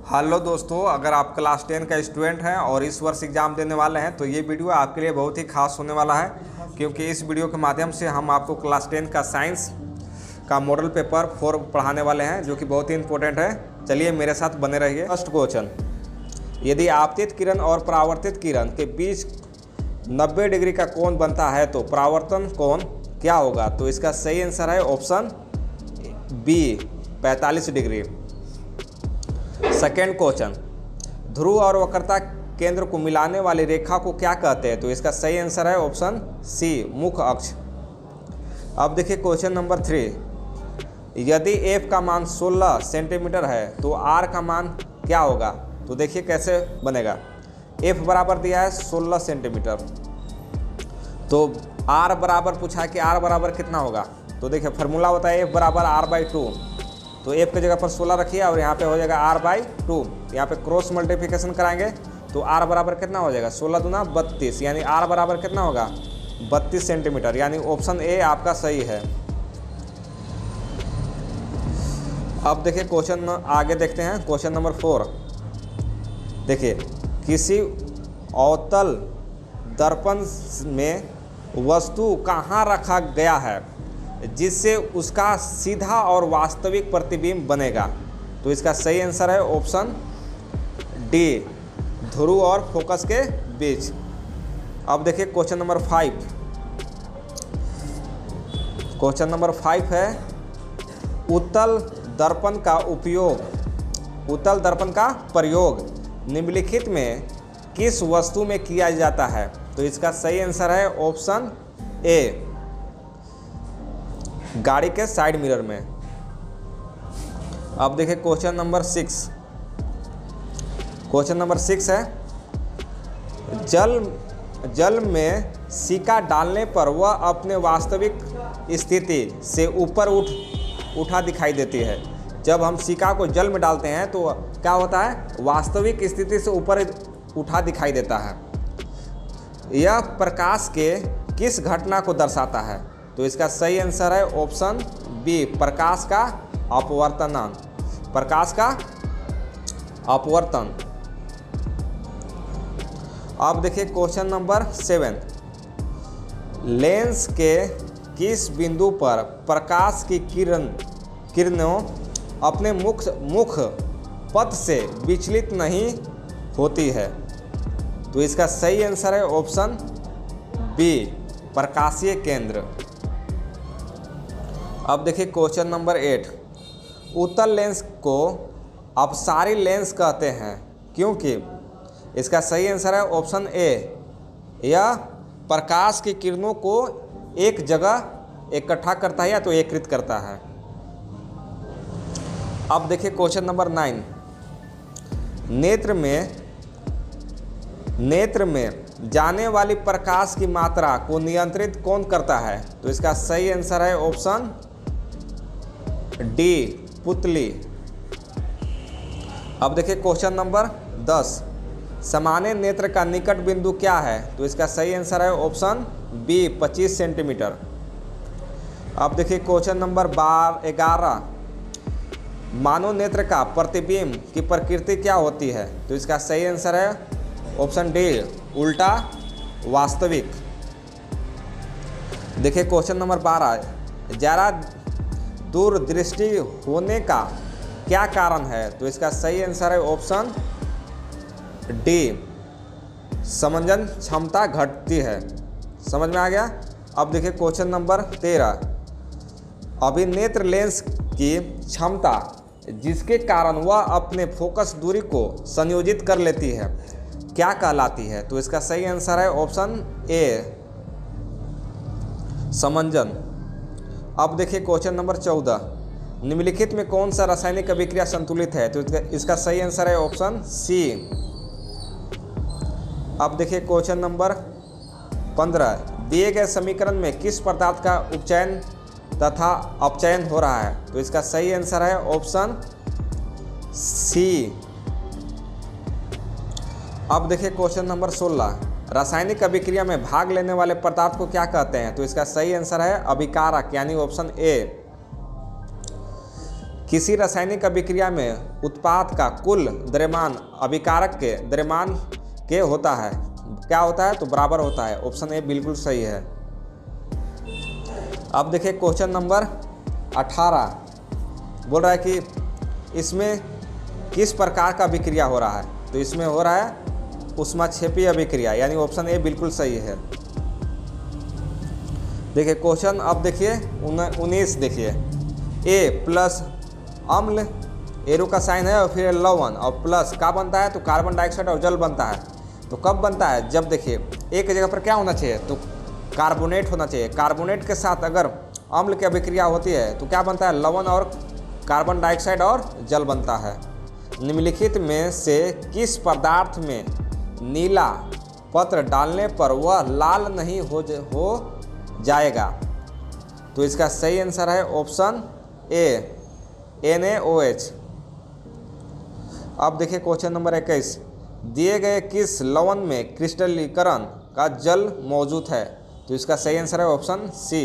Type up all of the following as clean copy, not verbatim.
Hello दोस्तों, अगर आप क्लास 10 का स्टूडेंट हैं और इस वर्ष एग्ज़ाम देने वाले हैं तो ये वीडियो आपके लिए बहुत ही खास होने वाला है, क्योंकि इस वीडियो के माध्यम से हम आपको क्लास 10 का साइंस का मॉडल पेपर 4 पढ़ाने वाले हैं, जो कि बहुत ही इंपॉर्टेंट है। चलिए मेरे साथ बने रहिए। फर्स्ट क्वेश्चन, यदि आपतित किरण और परावर्तित किरण के बीच 90 डिग्री का कोण बनता है तो परावर्तन कोण क्या होगा? तो इसका सही आंसर है option B 45 degree. Second question, ध्रुव और वक्रता केंद्र को मिलाने वाली रेखा को क्या कहते हैं? तो इसका सही आंसर है ऑप्शन सी मुख्य अक्ष। अब देखिए क्वेश्चन नंबर 3, यदि f का मान 16 सेंटीमीटर है तो r का मान क्या होगा? तो देखिए कैसे बनेगा। f बराबर दिया है 16 सेंटीमीटर, तो r बराबर पूछा है कि r बराबर कितना होगा? तो देखिए फार्मूला होता है f बराबर r/2, तो f की जगह पर 16 रखिए और यहाँ पे हो जाएगा r/2। यहाँ पे क्रॉस मल्टीप्लिकेशन कराएंगे तो r बराबर कितना हो जाएगा? 16 दूना 32, यानी r बराबर कितना होगा? 32 सेंटीमीटर, यानी ऑप्शन ए आपका सही है। अब देखिए क्वेश्चन आगे देखते हैं, क्वेश्चन नंबर 4। देखिए, किसी अवतल दर्पण में वस्तु कहाँ रखा गया है जिससे उसका सीधा और वास्तविक प्रतिबिंब बनेगा? तो इसका सही आंसर है ऑप्शन डी, ध्रुव और फोकस के बीच। अब देखिए क्वेश्चन नंबर 5। क्वेश्चन नंबर 5 है, उत्तल दर्पण का प्रयोग निम्नलिखित में किस वस्तु में किया जाता है? तो इसका सही आंसर है ऑप्शन ए, गाड़ी के साइड मिरर में। अब देखिए क्वेश्चन नंबर 6। क्वेश्चन नंबर 6 है, जल में सिक्का डालने पर वह अपने वास्तविक स्थिति से ऊपर उठा दिखाई देती है। जब हम सिक्का को जल में डालते हैं तो क्या होता है? वास्तविक स्थिति से ऊपर उठा दिखाई देता है। यह प्रकाश के किस घटना को दर्शाता है? तो इसका सही आंसर है ऑप्शन बी, प्रकाश का अपवर्तन। प्रकाश का अपवर्तन। अब देखिए क्वेश्चन नंबर 7, लेंस के किस बिंदु पर प्रकाश की किरणों अपने मुख पथ से विचलित नहीं होती है? तो इसका सही आंसर है ऑप्शन बी, प्रकाशीय केंद्र। अब देखिए क्वेश्चन नंबर 8, उत्तल लेंस को अपसारी लेंस कहते हैं क्योंकि? इसका सही आंसर है ऑप्शन ए, यह प्रकाश की किरणों को एक जगह इकट्ठा करता है या तो एकत्रित करता है। अब देखिए क्वेश्चन नंबर 9, नेत्र में जाने वाली प्रकाश की मात्रा को नियंत्रित कौन करता है? तो इसका सही आंसर है ऑप्शन डी, पुतली। अब देखिए क्वेश्चन नंबर 10, सामान्य नेत्र का निकट बिंदु क्या है? तो इसका सही आंसर है ऑप्शन बी, 25 सेंटीमीटर। अब देखिए क्वेश्चन नंबर 11, मानव नेत्र का प्रतिबिंब की प्रकृति क्या होती है? तो इसका सही आंसर है ऑप्शन डी, उल्टा वास्तविक। देखिए क्वेश्चन नंबर 12, ज़्यादा दूरदृष्टि होने का क्या कारण है? तो इसका सही आंसर है ऑप्शन डी, समंजन क्षमता घटती है। समझ में आ गया? अब देखिए क्वेश्चन नंबर 13, अभिनेत्र लेंस की क्षमता जिसके कारण वह अपने फोकस दूरी को संयोजित कर लेती है क्या कहलाती है? तो इसका सही आंसर है ऑप्शन ए, समंजन। अब देखिए क्वेश्चन नंबर 14, निम्नलिखित में कौन सा रासायनिक अभिक्रिया संतुलित है? तो इसका सही आंसर है ऑप्शन सी। अब देखिए क्वेश्चन नंबर 15, दिए गए समीकरण में किस पदार्थ का उपचयन तथा अपचयन हो रहा है? तो इसका सही आंसर है ऑप्शन सी। अब देखिए क्वेश्चन नंबर 16, रासायनिक अभिक्रिया में भाग लेने वाले पदार्थ को क्या कहते हैं? तो इसका सही आंसर है अभिकारक, यानी ऑप्शन ए। किसी रासायनिक अभिक्रिया में उत्पाद का कुल द्रव्यमान अभिकारक के द्रव्यमान के होता है, क्या होता है? तो बराबर होता है। ऑप्शन ए बिल्कुल सही है। अब देखिए क्वेश्चन नंबर 18 बोल रहा है कि इसमें किस प्रकार का अभिक्रिया हो रहा है? तो इसमें हो रहा है ऊष्माक्षेपीय अभिक्रिया, यानी ऑप्शन ए बिल्कुल सही है। देखिए क्वेश्चन अब देखिए 19 देखिए, ए प्लस अम्ल, एरो का साइन है और फिर लवण और प्लस का बनता है? तो कार्बन डाइऑक्साइड और जल बनता है। तो कब बनता है? जब देखिए एक जगह पर क्या होना चाहिए? तो कार्बोनेट होना चाहिए। कार्बोनेट के साथ अगर अम्ल की अभिक्रिया होती है तो क्या बनता है? लवण और कार्बन डाइऑक्साइड और जल बनता है। निम्नलिखित में से किस पदार्थ में नीला पत्र डालने पर वह लाल नहीं हो जाएगा? तो इसका सही आंसर है ऑप्शन ए NaOH। अब देखिए क्वेश्चन नंबर 21, दिए गए किस लवण में क्रिस्टलीकरण का जल मौजूद है? तो इसका सही आंसर है ऑप्शन सी।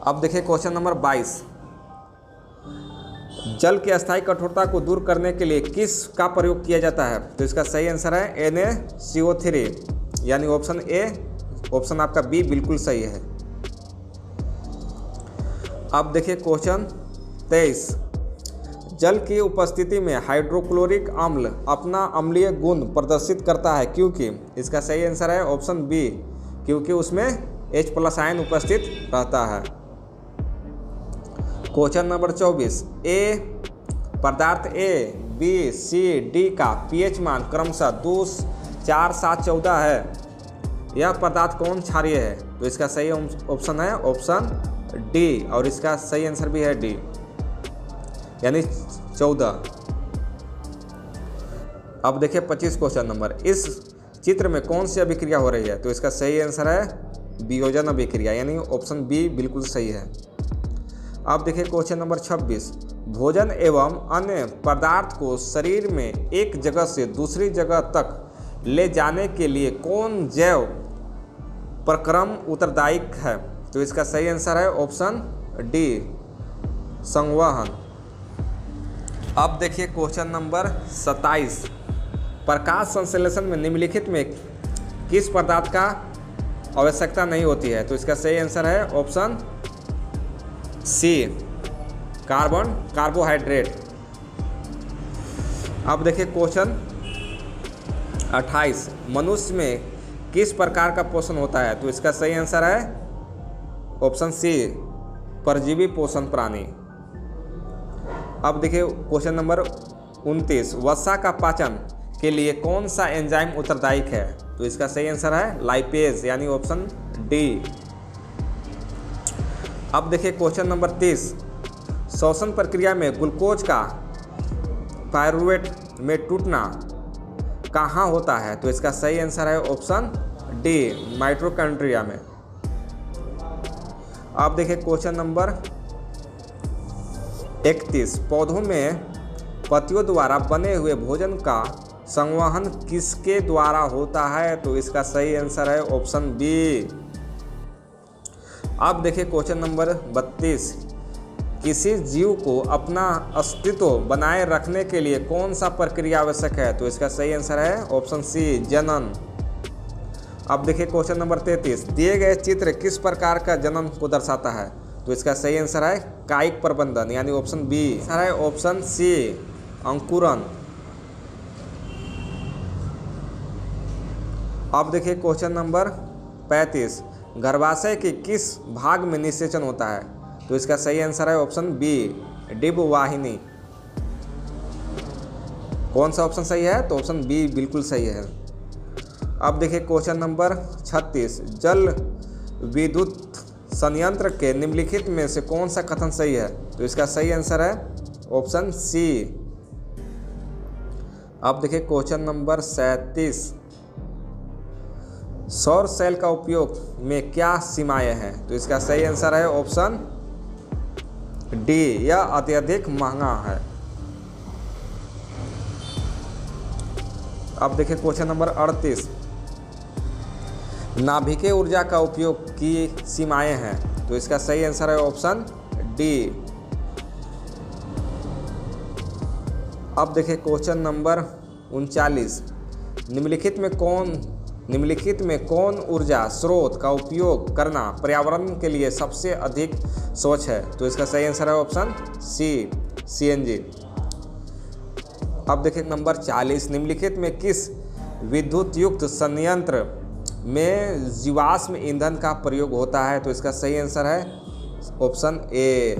अब देखिए क्वेश्चन नंबर 22, जल की अस्थायी कठोरता को दूर करने के लिए किस का प्रयोग किया जाता है? तो इसका सही आंसर है NaCO3, यानी ऑप्शन ए, ऑप्शन आपका बी बिल्कुल सही है। अब देखिए क्वेश्चन 23, जल की उपस्थिति में हाइड्रोक्लोरिक अम्ल अपना अम्लीय गुण प्रदर्शित करता है क्योंकि? इसका सही आंसर है ऑप्शन बी, क्योंकि उसमें H+ आयन उपस्थित रहता है। क्वेश्चन नंबर 24, ए पदार्थ ए, बी, सी, डी का pH मान क्रमशः 2, 4, 7, 14 है। यह पदार्थ कौन क्षारीय है? तो इसका सही ऑप्शन है ऑप्शन डी, और इसका सही आंसर भी है डी, यानी 14। अब देखिए 25 क्वेश्चन नंबर, इस चित्र में कौन सी अभिक्रिया हो रही है? तो इसका सही आंसर है वियोजन अभिक्रिया, यानी ऑप्शन बी बिल्कुल सही है। अब देखिए क्वेश्चन नंबर 26, भोजन एवं अन्य पदार्थ को शरीर में एक जगह से दूसरी जगह तक ले जाने के लिए कौन जैव प्रक्रम उत्तरदायी है? तो इसका सही आंसर है ऑप्शन डी, संवहन। अब देखिए क्वेश्चन नंबर 27, प्रकाश संश्लेषण में निम्नलिखित में किस पदार्थ का आवश्यकता नहीं होती है? तो इसका सही आंसर है ऑप्शन सी, कार्बोहाइड्रेट। अब देखिए क्वेश्चन 28, मनुष्य में किस प्रकार का पोषण होता है? तो इसका सही आंसर है ऑप्शन सी, परजीवी पोषण प्राणी। अब देखिए क्वेश्चन नंबर 29, वसा का पाचन के लिए कौन सा एंजाइम उत्तरदायी है? तो इसका सही आंसर है लाइपेज, यानी ऑप्शन डी। अब देखिए क्वेश्चन नंबर 30, श्वसन प्रक्रिया में ग्लूकोज का पायरुवेट में टूटना कहाँ होता है? तो इसका सही आंसर है ऑप्शन डी, माइटोकॉन्ड्रिया में। अब देखिए क्वेश्चन नंबर 31, पौधों में पत्तियों द्वारा बने हुए भोजन का संवहन किसके द्वारा होता है? तो इसका सही आंसर है ऑप्शन बी। अब देखिए क्वेश्चन नंबर 32, किसी जीव को अपना अस्तित्व बनाए रखने के लिए कौन सा प्रक्रिया आवश्यक है? तो इसका सही आंसर है ऑप्शन सी, जनन। अब देखिए क्वेश्चन नंबर 33, दिए गए चित्र किस प्रकार का जनन को दर्शाता है? तो इसका सही आंसर है कायिक प्रबंधन, यानी ऑप्शन बी है ऑप्शन सी, अंकुरन। अब देखिए क्वेश्चन नंबर 35, गर्भाशय के किस भाग में निषेचन होता है? तो इसका सही आंसर है ऑप्शन बी, डिंबवाहिनी। कौन सा ऑप्शन सही है? तो ऑप्शन बी बिल्कुल सही है। अब देखिए क्वेश्चन नंबर 36, जल विद्युत संयंत्र के निम्नलिखित में से कौन सा कथन सही है? तो इसका सही आंसर है ऑप्शन सी। अब देखिए क्वेश्चन नंबर 37, सौर सेल का उपयोग में क्या सीमाएं हैं? तो इसका सही आंसर है ऑप्शन डी, यह अत्यधिक महंगा है। अब देखिए क्वेश्चन नंबर 38, नाभिकीय ऊर्जा का उपयोग की सीमाएं हैं? तो इसका सही आंसर है ऑप्शन डी, अब देखिए क्वेश्चन नंबर 39, निम्नलिखित में कौन ऊर्जा स्रोत का उपयोग करना पर्यावरण के लिए सबसे अधिक स्वच्छ है? तो इसका सही आंसर है ऑप्शन सी, CNG। अब देखिए नंबर 40, निम्नलिखित में किस विद्युत युक्त संयंत्र में जीवाश्म ईंधन का प्रयोग होता है? तो इसका सही आंसर है ऑप्शन ए,